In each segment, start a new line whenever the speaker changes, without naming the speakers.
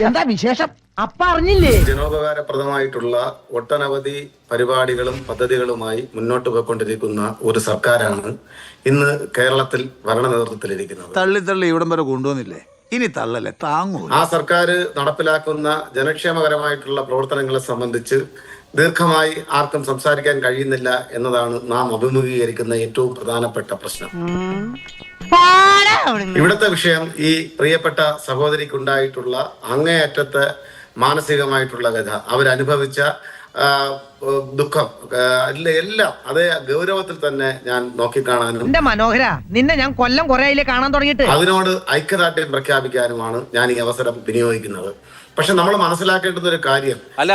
എന്താ വിശേഷം? അപ്പ അറിഞ്ഞില്ലേ?
ജനോപകാരപ്രദമായിട്ടുള്ള ഒട്ടനവധി പരിപാടികളും പദ്ധതികളുമായി മുന്നോട്ട് പോയിക്കൊണ്ടിരിക്കുന്ന ഒരു സർക്കാരാണ് ഇന്ന് കേരളത്തിൽ ഭരണ നേതൃത്വത്തിലിരിക്കുന്നത്.
തള്ളി ഇവിടം വരെ കൊണ്ടുവന്നില്ലേ, ഇനി തള്ളല്ലേ താങ്ങൂ.
ആ സർക്കാർ നടപ്പിലാക്കുന്ന ജനക്ഷേമകരമായിട്ടുള്ള പ്രവർത്തനങ്ങളെ സംബന്ധിച്ച് ദീർഘമായി ആർക്കും സംസാരിക്കാൻ കഴിയുന്നില്ല എന്നതാണ് നാം അഭിമുഖീകരിക്കുന്ന ഏറ്റവും പ്രധാനപ്പെട്ട പ്രശ്നം. ഇവിടുത്തെ വിഷയം ഈ പ്രിയപ്പെട്ട സഹോദരിക്കുണ്ടായിട്ടുള്ള അങ്ങേയറ്റത്തെ മാനസികമായിട്ടുള്ള വ്യഥ, അവരനുഭവിച്ച ദുഃഖം എല്ലാം അതേ ഗൗരവത്തിൽ തന്നെ ഞാൻ നോക്കിക്കാണാനും
മനോഹര നിന്നെ ഞാൻ കൊല്ലം കുറെ കാണാൻ തുടങ്ങിയിട്ട്
അതിനോട് ഐക്യദാർഢ്യം പ്രഖ്യാപിക്കാനുമാണ് ഞാൻ ഈ അവസരം വിനിയോഗിക്കുന്നത്. പക്ഷെ നമ്മൾ മനസ്സിലാക്കേണ്ടുന്ന ഒരു കാര്യം,
അല്ല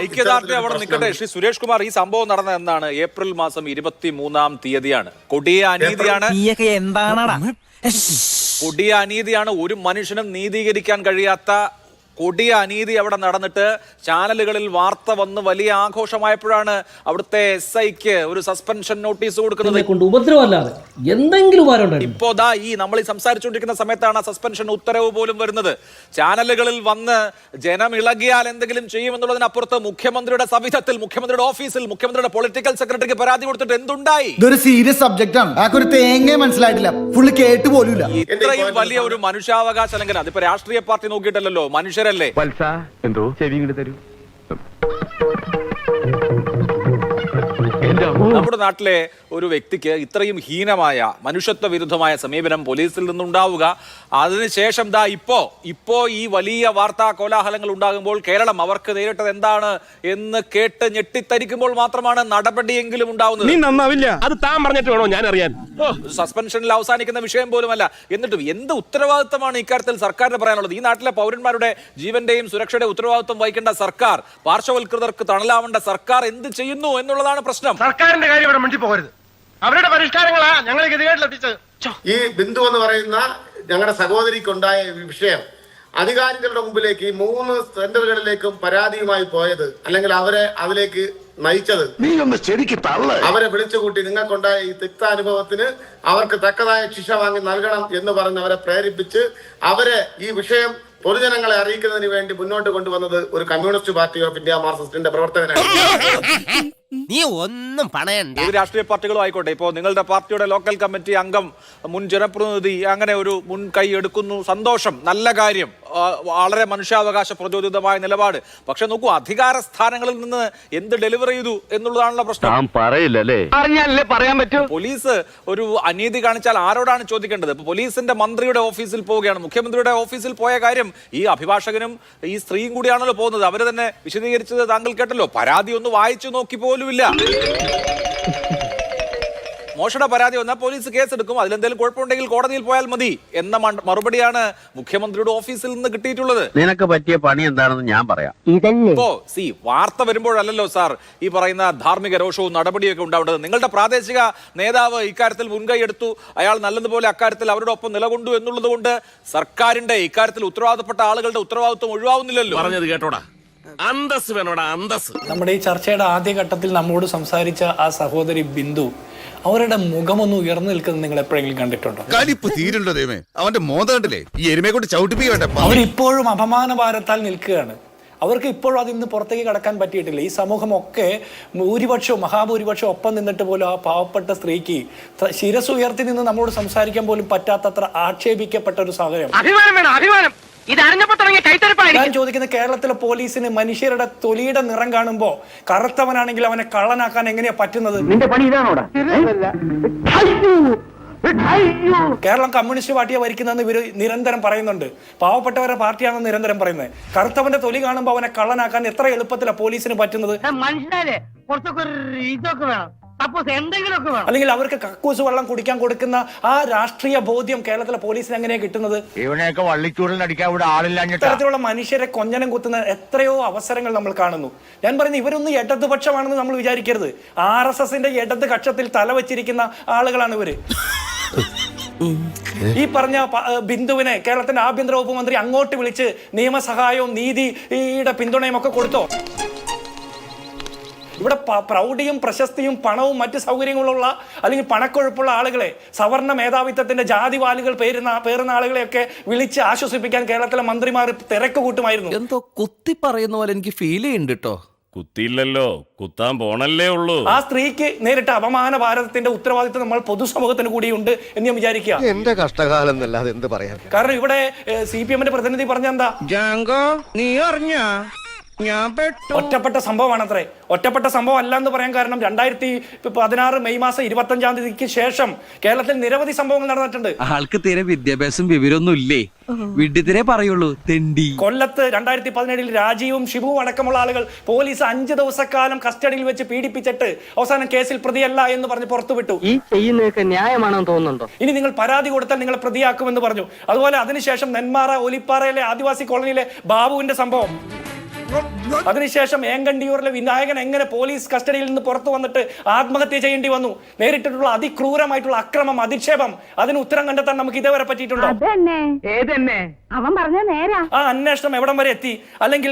ഐക്യദാർഢ്യം അവിടെ നിൽക്കട്ടെ. ശ്രീ സുരേഷ് കുമാർ, ഈ സംഭവം നടന്നത് എന്നാണ്? ഏപ്രിൽ മാസം 23-ാം തീയതിയാണ്. കൊടിയ അനീതിയാണ്, കൊടിയ അനീതിയാണ്. ഒരു മനുഷ്യനും നീതീകരിക്കാൻ കഴിയാത്ത കൊടിയ അനീതി അവിടെ നടന്നിട്ട് ചാനലുകളിൽ വാർത്ത വന്ന് വലിയ ആഘോഷമായപ്പോഴാണ് അവിടുത്തെ SIക്ക് ഒരു സസ്പെൻഷൻ നോട്ടീസ് കൊടുക്കുന്നത്.
ഉപദ്രവമല്ലാതെ എന്തെങ്കിലും
ഇപ്പോ നമ്മൾ ഈ സംസാരിച്ചുകൊണ്ടിരിക്കുന്ന സമയത്താണ് ആ സസ്പെൻഷൻ ഉത്തരവ് പോലും വരുന്നത്. ചാനലുകളിൽ വന്ന് ജനം ഇളകിയാൽ എന്തെങ്കിലും ചെയ്യുമെന്നുള്ളതിനപ്പുറത്ത് മുഖ്യമന്ത്രിയുടെ സവിധത്തിൽ, മുഖ്യമന്ത്രിയുടെ ഓഫീസിൽ, മുഖ്യമന്ത്രിയുടെ പൊളിറ്റിക്കൽ സെക്രട്ടറിക്ക് പരാതി കൊടുത്തിട്ട് എന്തുണ്ടായി?
ഇതൊരു സീരിയസ് സബ്ജക്റ്റ് ആണ്. മനസ്സിലായിട്ടില്ല, ഫുള്ള് കേട്ട് പോലും.
ഇത്രയും വലിയ ഒരു മനുഷ്യാവകാശ ലംഘനം അതിപ്പോ രാഷ്ട്രീയ പാർട്ടി നോക്കിയിട്ടല്ലോ, മനുഷ്യരല്ലേ.
എന്തോ ചെവി ഇങ്ങോട്ട് തരൂ.
നമ്മുടെ നാട്ടിലെ ഒരു വ്യക്തിക്ക് ഇത്രയും ഹീനമായ മനുഷ്യത്വ വിരുദ്ധമായ സമീപനം പോലീസിൽ നിന്നുണ്ടാവുക, അതിനുശേഷം ഇപ്പോ ഈ വലിയ വാർത്താ കോലാഹലങ്ങൾ ഉണ്ടാകുമ്പോൾ കേരളം അവർക്ക് നേരിട്ടത് എന്താണ് എന്ന് കേട്ട് ഞെട്ടിത്തരിക്കുമ്പോൾ മാത്രമാണ് നടപടിയെങ്കിലും ഉണ്ടാവുന്നത്.
നീ നന്നാവില്ല, അത് താൻ പറഞ്ഞിട്ട് വേണോ ഞാൻ അറിയാൻ.
സസ്പെൻഷനിൽ അവസാനിക്കുന്ന വിഷയം പോലുമല്ല. എന്നിട്ടും എന്ത് ഉത്തരവാദിത്തമാണ് ഇക്കാര്യത്തിൽ സർക്കാരിന് പറയാനുള്ളത്? ഈ നാട്ടിലെ പൗരന്മാരുടെ ജീവന്റെയും സുരക്ഷയുടെ ഉത്തരവാദിത്വം വഹിക്കേണ്ട സർക്കാർ, പാർശ്വവൽകൃതർക്ക് തണലാവേണ്ട സർക്കാർ എന്ത് ചെയ്യുന്നു എന്നുള്ളതാണ് പ്രശ്നം.
സർക്കാരിന്റെ കാര്യം ഇവിടെ മുന്നിൽ പോകരുത്. അവരുടെ പരിഷ്കാരങ്ങളാ ഞങ്ങൾ ഗതികേട്ടിലെത്തിച്ചത്.
ഈ ബിന്ദു എന്ന് പറയുന്ന ഞങ്ങളുടെ സഹോദരിക്കുണ്ടായ വിഷയം അധികാരികളുടെ മുമ്പിലേക്ക് ഈ 3 സെന്ററുകളിലേക്കും പരാതിയുമായി പോയത്, അല്ലെങ്കിൽ അവരെ അതിലേക്ക് നയിച്ചത്, അവരെ വിളിച്ചുകൂട്ടി നിങ്ങൾക്കുണ്ടായ ഈ തിക്താനുഭവത്തിന് അവർക്ക് തക്കതായ ശിക്ഷ വാങ്ങി നൽകണം എന്ന് പറഞ്ഞ് അവരെ പ്രേരിപ്പിച്ച് അവരെ ഈ വിഷയം പൊതുജനങ്ങളെ അറിയിക്കുന്നതിന് വേണ്ടി മുന്നോട്ട് കൊണ്ടുവന്നത് ഒരു കമ്മ്യൂണിസ്റ്റ് പാർട്ടി ഓഫ് ഇന്ത്യ മാർക്സിസ്റ്റിന്റെ പ്രവർത്തകനാണ്.
നീ ഒന്നും പണയണ്ട.
ഏത് രാഷ്ട്രീയ പാർട്ടികളും ആയിക്കോട്ടെ, ഇപ്പോൾ നിങ്ങളുടെ പാർട്ടിയുടെ ലോക്കൽ കമ്മിറ്റി അംഗം, മുൻ ജനപ്രതിനിധി അങ്ങനെ ഒരു മുൻകൈ എടുക്കുന്നു, സന്തോഷം, നല്ല കാര്യം, വളരെ മനുഷ്യാവകാശ പ്രചോദിതമായ നിലപാട്. പക്ഷെ നോക്കൂ, അധികാര സ്ഥാനങ്ങളിൽ നിന്ന് എന്ത് ഡെലിവറി ചെയ്തു എന്നുള്ളതാണല്ലോ പ്രശ്നം.
അറിഞ്ഞാലേ പറയാൻ പറ്റൂ.
പോലീസ് ഒരു അനീതി കാണിച്ചാൽ ആരോടാണ് ചോദിക്കേണ്ടത്? ഇപ്പൊ പോലീസിന്റെ മന്ത്രിയുടെ ഓഫീസിൽ പോവുകയാണ്, മുഖ്യമന്ത്രിയുടെ ഓഫീസിൽ പോയ കാര്യം ഈ അഭിഭാഷകനും ഈ സ്ത്രീയും കൂടിയാണല്ലോ പോകുന്നത്. അവര് തന്നെ വിശദീകരിച്ചത് താങ്കൾ കേട്ടല്ലോ. പരാതി ഒന്ന് വായിച്ചു നോക്കി പോലുമില്ല. മോഷണ പരാതി വന്നാൽ പോലീസ് കേസെടുക്കും, അതിലെന്തെങ്കിലും കുഴപ്പമുണ്ടെങ്കിൽ കോടതിയിൽ പോയാൽ മതി എന്ന മറുപടിയാണ് മുഖ്യമന്ത്രിയുടെ ഓഫീസിൽ നിന്ന് കിട്ടിയിട്ടുള്ളത്.
നിനക്ക് പറ്റിയ പണി എന്താണെന്ന് ഞാൻ പറയാം.
ഇപ്പോ വാർത്ത വരുമ്പോഴല്ലോ സാർ ഈ പറയുന്ന ധാർമ്മിക രോഷവും നടപടിയൊക്കെ ഉണ്ടാവേണ്ടത്. നിങ്ങളുടെ പ്രാദേശിക നേതാവ് ഇക്കാര്യത്തിൽ മുൻകൈ എടുത്തു, അയാൾ നല്ലതുപോലെ അക്കാര്യത്തിൽ അവരുടെ ഒപ്പം നിലകൊണ്ടു എന്നുള്ളത് കൊണ്ട് സർക്കാരിന്റെ ഇക്കാര്യത്തിൽ ഉത്തരവാദപ്പെട്ട ആളുകളുടെ ഉത്തരവാദിത്വം ഒഴിവാവുന്നില്ലല്ലോ.
പറഞ്ഞത് കേട്ടോടാ, അന്തസ് വേണോടാ, അന്തസ്.
നമ്മുടെ ഈ ചർച്ചയുടെ ആദ്യഘട്ടത്തിൽ നമ്മോട് സംസാരിച്ച ആ സഹോദരി ബിന്ദു, അവരുടെ മുഖമൊന്നും ഉയർന്നു നിൽക്കുന്നത് നിങ്ങൾ എപ്പോഴെങ്കിലും കണ്ടിട്ടുണ്ടോ?
അവന്റെ മോന്ത കണ്ടില്ലേ, ഈ എരുമയെ കൊണ്ട് ചവിട്ടിപ്പിക്കട്ടെ.
അവരിപ്പോഴും അപമാന ഭാരത്താൽ നിൽക്കുകയാണ്. അവർക്ക് ഇപ്പോഴും അതിന്ന് പുറത്തേക്ക് കടക്കാൻ പറ്റിയിട്ടില്ല. ഈ സമൂഹമൊക്കെ മഹാഭൂരിപക്ഷം ഒപ്പം നിന്നിട്ട് പോലും ആ പാവപ്പെട്ട സ്ത്രീക്ക് ശിരസ് ഉയർത്തി നിന്ന് നമ്മളോട് സംസാരിക്കാൻ പോലും പറ്റാത്തത്ര ആക്ഷേപിക്കപ്പെട്ട ഒരു സാഹചര്യം. ഞാൻ ചോദിക്കുന്ന, കേരളത്തിലെ പോലീസിന് മനുഷ്യരുടെ തൊലിയുടെ നിറം കാണുമ്പോ കറുത്തവനാണെങ്കിൽ അവനെ കള്ളനാക്കാൻ എങ്ങനെയാ പറ്റുന്നത്?
നിന്റെ പണി ഇതാണോടാ?
കേരളം കമ്മ്യൂണിസ്റ്റ് പാർട്ടിയെ ഭരിക്കുന്നതെന്ന് ഇവര് നിരന്തരം പറയുന്നുണ്ട്. പാവപ്പെട്ടവരുടെ പാർട്ടിയാണെന്ന് നിരന്തരം പറയുന്നത്. കറുത്തവന്റെ തൊലി കാണുമ്പോൾ അവനെ കള്ളനാക്കാൻ എത്ര എളുപ്പത്തിലാണ് പോലീസിന് പറ്റുന്നത്? അല്ലെങ്കിൽ അവർക്ക് കക്കൂസ് വെള്ളം കുടിക്കാൻ കൊടുക്കുന്ന ആ രാഷ്ട്രീയ ബോധ്യം കേരളത്തിലെ പോലീസിന് എങ്ങനെയാണ് കിട്ടുന്നത്?
ഇവനെയൊക്കെ വള്ളിച്ചൂടിലടിക്കാൻ ഇവിടെ ആളില്ല.
ഇത്തരത്തിലുള്ള മനുഷ്യരെ കൊഞ്ഞനം കുത്തുന്ന എത്രയോ അവസരങ്ങൾ നമ്മൾ കാണുന്നു. ഞാൻ പറയുന്നത്, ഇവരൊന്നും ഇടതുപക്ഷമാണെന്ന് നമ്മൾ വിചാരിക്കരുത്. RSSന്റെ ഇടത് കക്ഷത്തിൽ തലവച്ചിരിക്കുന്ന ആളുകളാണ് ഇവര്. ഈ പറഞ്ഞ ബിന്ദുവിനെ കേരളത്തിന്റെ ആഭ്യന്തര വകുപ്പ് മന്ത്രി അങ്ങോട്ട് വിളിച്ച് നിയമസഹായവും നീതിയുടെ പിന്തുണയും ഒക്കെ കൊടുത്തോ? ഇവിടെ പ്രൗഢിയും പ്രശസ്തിയും പണവും മറ്റ് സൗകര്യങ്ങളുള്ള അല്ലെങ്കിൽ പണക്കൊഴുപ്പുള്ള ആളുകളെ, സവർണ മേധാവിത്വത്തിന്റെ ജാതിവാലുകൾ പേരുന്ന ആളുകളെയൊക്കെ വിളിച്ച് ആശ്വസിപ്പിക്കാൻ കേരളത്തിലെ മന്ത്രിമാർ തിരക്ക് കൂട്ടുമായിരുന്നു.
എന്തോ കുത്തി പറയുന്ന പോലെ എനിക്ക് ഫീൽ ചെയ്യുന്നുണ്ട് കേട്ടോ.
കുത്തിയില്ലല്ലോ, കുത്താൻ പോണല്ലേ ഉള്ളൂ.
ആ സ്ത്രീക്ക് നേരിട്ട അപമാന ഭാരതത്തിന്റെ ഉത്തരവാദിത്വം നമ്മൾ പൊതുസമൂഹത്തിന് കൂടിയുണ്ട് എന്ന് ഞാൻ വിചാരിക്കുക.
എന്റെ കഷ്ടകാലം എന്നല്ലാതെ എന്ത് പറയാൻ.
കാരണം ഇവിടെ CPM-ന്റെ പ്രതിനിധി പറഞ്ഞെന്താ,
നീ അറിഞ്ഞ
ഒറ്റപ്പെട്ട സംഭവമാണത്രേ. ഒറ്റപ്പെട്ട സംഭവം അല്ല എന്ന് പറയാൻ കാരണം 2016 മെയ് മാസം 25-ാം തീയതിക്ക് ശേഷം കേരളത്തിൽ നിരവധി സംഭവങ്ങൾ നടന്നിട്ടുണ്ട്.
ആൾക്ക് തീരെ വിദ്യാഭ്യാസം വിവരമൊന്നും ഇല്ലേ, വിഡ്ഢിത്തിരെ പറയുള്ളൂ തെണ്ടി.
കൊല്ലത്ത് 2017 രാജീവും ഷിബുവും അടക്കമുള്ള ആളുകൾ പോലീസ് 5 ദിവസക്കാലം കസ്റ്റഡിയിൽ വെച്ച് പീഡിപ്പിച്ചിട്ട് അവസാനം കേസിൽ പ്രതിയല്ല എന്ന് പറഞ്ഞ് പുറത്തുവിട്ടു.
ഈ ചെയ്യുന്നതൊക്കെ ന്യായമാണെന്ന് തോന്നുന്നുണ്ടോ?
ഇനി നിങ്ങൾ പരാതി കൊടുത്താൽ നിങ്ങളെ പ്രതിയാക്കുമെന്ന് പറഞ്ഞു. അതുപോലെ അതിനുശേഷം നെന്മാറ ഒലിപ്പാറയിലെ ആദിവാസി കോളനിയിലെ ബാബുവിന്റെ സംഭവം, അതിനുശേഷം ഏങ്കണ്ടിയൂരിലെ വിനായകൻ എങ്ങനെ പോലീസ് കസ്റ്റഡിയിൽ നിന്ന് പുറത്തു വന്നിട്ട് ആത്മഹത്യ ചെയ്യേണ്ടി വന്നു, നേരിട്ടിട്ടുള്ള അതിക്രൂരമായിട്ടുള്ള അക്രമം, അധിക്ഷേപം, അതിന് ഉത്തരം കണ്ടെത്താൻ നമുക്ക് ഇതേവരെ പറ്റിയിട്ടുണ്ടോ?
അവൻ പറഞ്ഞ നേരാ.
ആ അന്വേഷണം എവിടം വരെ എത്തി? അല്ലെങ്കിൽ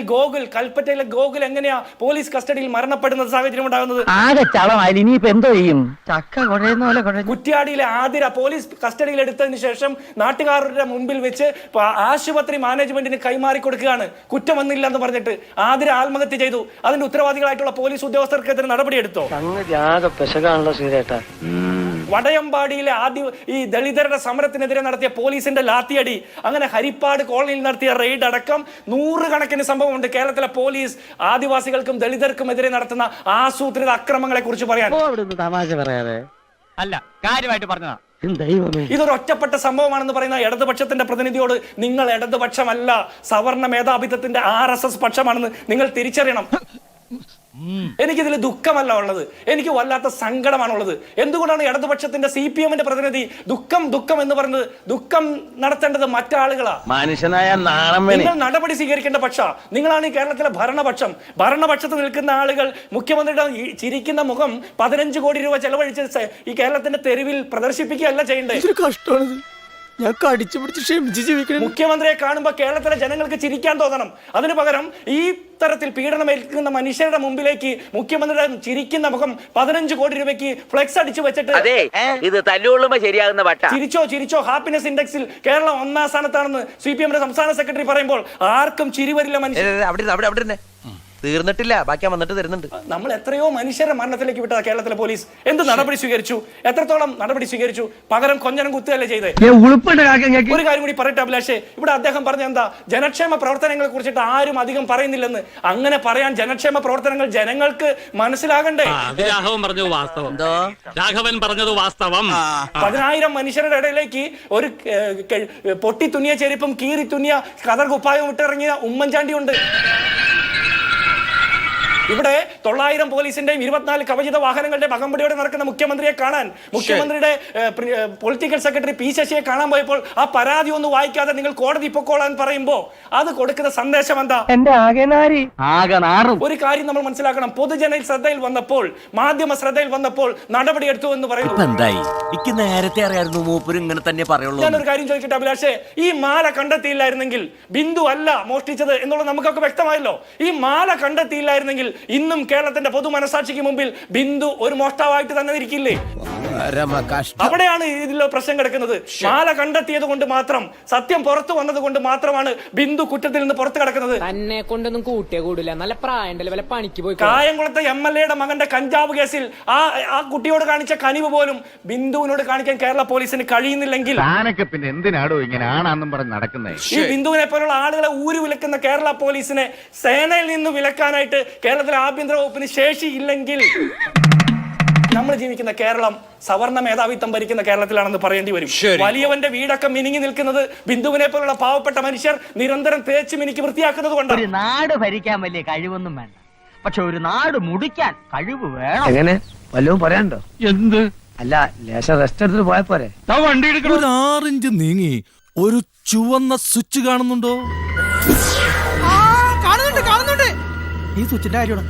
കൽപ്പറ്റയിലെ ഗോകുൽ എങ്ങനെയാ പോലീസ് കസ്റ്റഡിയിൽ മരണപ്പെടുന്ന സാഹചര്യം ഉണ്ടാകുന്നത്?
ആകെ ചളമായി. ഇനിയിപ്പോ എന്തോ ചെയ്യും? ചക്ക കുഴയുന്ന പോലെ കുഴഞ്ഞു.
കുറ്റ്യാടിയിലെ ആതിര പോലീസ് കസ്റ്റഡിയിൽ എടുത്തതിന് ശേഷം നാട്ടുകാരുടെ മുമ്പിൽ വെച്ച് ആശുപത്രി മാനേജ്മെന്റിന് കൈമാറി കൊടുക്കുകയാണ്, കുറ്റം വന്നില്ല എന്ന് പറഞ്ഞിട്ട്. ആതിര ആത്മഹത്യ ചെയ്തു. അതിന്റെ ഉത്തരവാദികളായിട്ടുള്ള പോലീസ് ഉദ്യോഗസ്ഥർക്കെതിരെ നടപടിയെടുത്തോ? വടയമ്പാടിയിലെ ഈ ദളിതരുടെ സമരത്തിനെതിരെ നടത്തിയ പോലീസിന്റെ ലാത്തിയടി, അങ്ങനെ ഹരിപ്പാട് കോളനിയിൽ നടത്തിയ റെയ്ഡ് അടക്കം 100 കണക്കിന് സംഭവമുണ്ട്. കേരളത്തിലെ പോലീസ് ആദിവാസികൾക്കും ദളിതർക്കും എതിരെ നടത്തുന്ന ആസൂത്രിത അക്രമങ്ങളെ കുറിച്ച് പറയാൻ.
തമാശ പറയാതെ അല്ല, കാര്യമായിട്ട് പറഞ്ഞതാ.
ഇതൊരു ഒറ്റപ്പെട്ട സംഭവമാണെന്ന് പറയുന്ന ഇടതുപക്ഷത്തിന്റെ പ്രതിനിധിയോട്, നിങ്ങൾ ഇടതുപക്ഷമല്ല, സവർണ മേധാവിത്വത്തിന്റെ RSS പക്ഷമാണെന്ന് നിങ്ങൾ തിരിച്ചറിയണം. എനിക്കിതിൽ ദുഃഖമല്ല ഉള്ളത്, എനിക്ക് വല്ലാത്ത സങ്കടമാണുള്ളത്. എന്തുകൊണ്ടാണ് ഇടതുപക്ഷത്തിന്റെ CPM-ന്റെ പ്രതിനിധി ദുഃഖം എന്ന് പറയുന്നത്? ദുഃഖം നടത്തേണ്ടത് മറ്റാളുകളാ.
മനുഷ്യനായ
നിങ്ങൾ നടപടി സ്വീകരിക്കേണ്ട പക്ഷ നിങ്ങളാണ് ഈ കേരളത്തിലെ ഭരണപക്ഷത്ത് നിൽക്കുന്ന ആളുകൾ. മുഖ്യമന്ത്രിയുടെ ചിരിക്കുന്ന മുഖം 15 കോടി രൂപ ചെലവഴിച്ച് ഈ കേരളത്തിന്റെ തെരുവിൽ പ്രദർശിപ്പിക്കുകയല്ല ചെയ്യേണ്ടത്.
ഞാൻ കടിച്ചു പിടിച്ച് ക്ഷമിച്ച് ജീവിക്കണം.
മുഖ്യമന്ത്രിയെ കാണുമ്പോൾ കേരളത്തിലെ ജനങ്ങൾക്ക് ചിരിക്കാൻ തോന്നണം. അതിനു പകരം ഈ തരത്തിൽ പീഡനമേൽക്കുന്ന മനുഷ്യരുടെ മുമ്പിലേക്ക് മുഖ്യമന്ത്രിയുടെ ചിരിക്കുന്ന മുഖം 15 കോടി രൂപയ്ക്ക് ഫ്ലെക്സ് അടിച്ചു വെച്ചിട്ട്
ഇത് തല്ലുകൊള്ളുമ്പോ ശരിയാകുന്ന വട്ട.
ചിരിച്ചോ ഹാപ്പിനെസ് ഇൻഡെക്സിൽ കേരളം 1ാം സ്ഥാനത്താണെന്ന് CPM-ന്റെ സംസ്ഥാന സെക്രട്ടറി പറയുമ്പോൾ ആർക്കും ചിരി വരില്ല. മനുഷ്യർ
തീർന്നിട്ടില്ല, ബാക്കി വന്നിട്ട് തരുന്നുണ്ട്.
നമ്മൾ എത്രയോ മനുഷ്യരുടെ മരണത്തിലേക്ക് വിട്ട കേരളത്തിലെ പോലീസ് എന്ത് നടപടി സ്വീകരിച്ചു? എത്രത്തോളം നടപടി സ്വീകരിച്ചു? പകരം കൊഞ്ഞനം കുത്തുകയല്ലേ ചെയ്തേ? ഒരു കാര്യം കൂടി പറയട്ടെ അഭിലാഷേ, ഇവിടെ അദ്ദേഹം പറഞ്ഞ എന്താ, ജനക്ഷേമ പ്രവർത്തനങ്ങളെ കുറിച്ചിട്ട് ആരും അധികം പറയുന്നില്ലെന്ന്. അങ്ങനെ പറയാൻ ജനക്ഷേമ പ്രവർത്തനങ്ങൾ ജനങ്ങൾക്ക് മനസ്സിലാകണ്ടേ?
രാഘവൻ പറഞ്ഞത് വാസ്തവം.
10,000 മനുഷ്യരുടെ ഇടയിലേക്ക് ഒരു പൊട്ടി തുന്നിയ ചെരുപ്പും കീറി തുന്നിയ കതർ കുപ്പായവും ഇട്ടിറങ്ങിയ ഉമ്മൻചാണ്ടി ഉണ്ട്. ഇവിടെ 900 പോലീസിന്റെയും 24 കവചിത വാഹനങ്ങളുടെ അകമ്പടിയോടെ നടക്കുന്ന മുഖ്യമന്ത്രിയെ കാണാൻ, മുഖ്യമന്ത്രിയുടെ പൊളിറ്റിക്കൽ സെക്രട്ടറി P. ശശിയെ കാണാൻ പോയപ്പോൾ ആ പരാതി ഒന്നും വായിക്കാതെ നിങ്ങൾ കോടതി പൊക്കോളാൻ പറയുമ്പോ അത് കൊടുക്കുന്ന സന്ദേശം എന്താ? ഒരു കാര്യം നമ്മൾ മനസ്സിലാക്കണം. പൊതുജന ശ്രദ്ധയിൽ വന്നപ്പോൾ, മാധ്യമ ശ്രദ്ധയിൽ വന്നപ്പോൾ നടപടിയെടുത്തു എന്ന് പറയുന്നു.
നേരത്തെ അറിയായിരുന്നു മൂപ്പര് ഇങ്ങനെ തന്നെ പറയുള്ളൂ.
ഞാനൊരു കാര്യം ചോദിക്കട്ടെ അഭിലാഷേ, ഈ മാല കണ്ടെത്തിയില്ലായിരുന്നെങ്കിൽ ബിന്ദു അല്ല മോഷ്ടിച്ചത് എന്നുള്ളത് നമുക്കൊക്കെ വ്യക്തമായല്ലോ. ഈ മാല കണ്ടെത്തിയില്ലായിരുന്നെങ്കിൽ ഇന്നും കേരളത്തിന്റെ പൊതു മനസാക്ഷിക്ക് മുമ്പിൽ ബിന്ദു ഒരു മോഷ്ടാവായിട്ട് തന്നെ ഇരിക്കില്ലേ? അവിടെയാണ് ഇതിൽ പ്രശ്നം കിടക്കുന്നത്. മാല കണ്ടെത്തിയത് കൊണ്ട് മാത്രം, സത്യം പുറത്തു വന്നത് കൊണ്ട് മാത്രമാണ് ബിന്ദു കുറ്റത്തിൽ നിന്ന് പുറത്തു കിടക്കുന്നത്.
തന്നെ കൊണ്ടൊന്നും കൂട്ടിയേ കൂടില്ല, നല്ല പ്രായണ്ടല്ലേ, വല്ല പണിക്ക് പോയി.
കായംകുളത്തെ MLA-യുടെ മകന്റെ കഞ്ചാവ് കേസിൽ ആ കുട്ടിയോട് കാണിച്ച കനിവ് പോലും ബിന്ദുവിനോട് കാണിക്കാൻ കേരള പോലീസിന് കഴിയുന്നില്ലെങ്കിൽ
പിന്നെ എന്തിനാടോ ഇങ്ങനെ ആണാന്നും പറഞ്ഞ് നടക്കുന്നത്?
ഈ ബിന്ദുവിനെ പോലുള്ള ആളുകളെ ഊരി വിലക്കുന്ന കേരള പോലീസിനെ സേനയിൽ നിന്ന് വിലക്കാനായിട്ട് കേരളത്തിലെ ആഭ്യന്തര വകുപ്പിന് ശേഷിയില്ലെങ്കിൽ നമ്മൾ ജീവിക്കുന്ന കേരളം സവർണ മേധാവിത്വം ഭരിക്കുന്ന കേരളത്തിലാണെന്ന് പറയേണ്ടി വരും. വലിയവന്റെ വീടൊക്കെ മിനിങ്ങി നിൽക്കുന്നത് ബിന്ദുവിനെ പോലുള്ള പാവപ്പെട്ട മനുഷ്യർ നിരന്തരം തേച്ച് മിനിക്ക് വൃത്തിയാക്കുന്നത് കൊണ്ട്.
ഒരു നാട് ഭരിക്കാൻ വലിയ കഴിവൊന്നും വേണ്ട, പക്ഷെ ഒരു നാട് മുടിക്കാൻ കഴിവ് വേണം. എങ്ങനെ വല്ലതും പറയാനുണ്ടോ?
എന്ത്?
അല്ല, ലേശം റെസ്റ്റ് എടുത്തിട്ട് പോയ പോരെ?
ഒരു 6 ഇഞ്ച് നീങ്ങി ഒരു ചുവന്ന സ്വിച്ച് കാണുന്നുണ്ടോ?
കാണുന്നുണ്ട്.
ഈ സ്വിച്ചിന്റെ കാര്യമാണ്.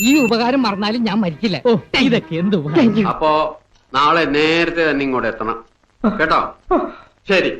ഈ ഉപകാരം മറന്നാലും ഞാൻ മരിക്കില്ല. ഇതൊക്കെ എന്ത്?
അപ്പോ നാളെ നേരത്തെ തന്നെ ഇങ്ങോട്ട് എത്തണം.
കേട്ടോ ശരി.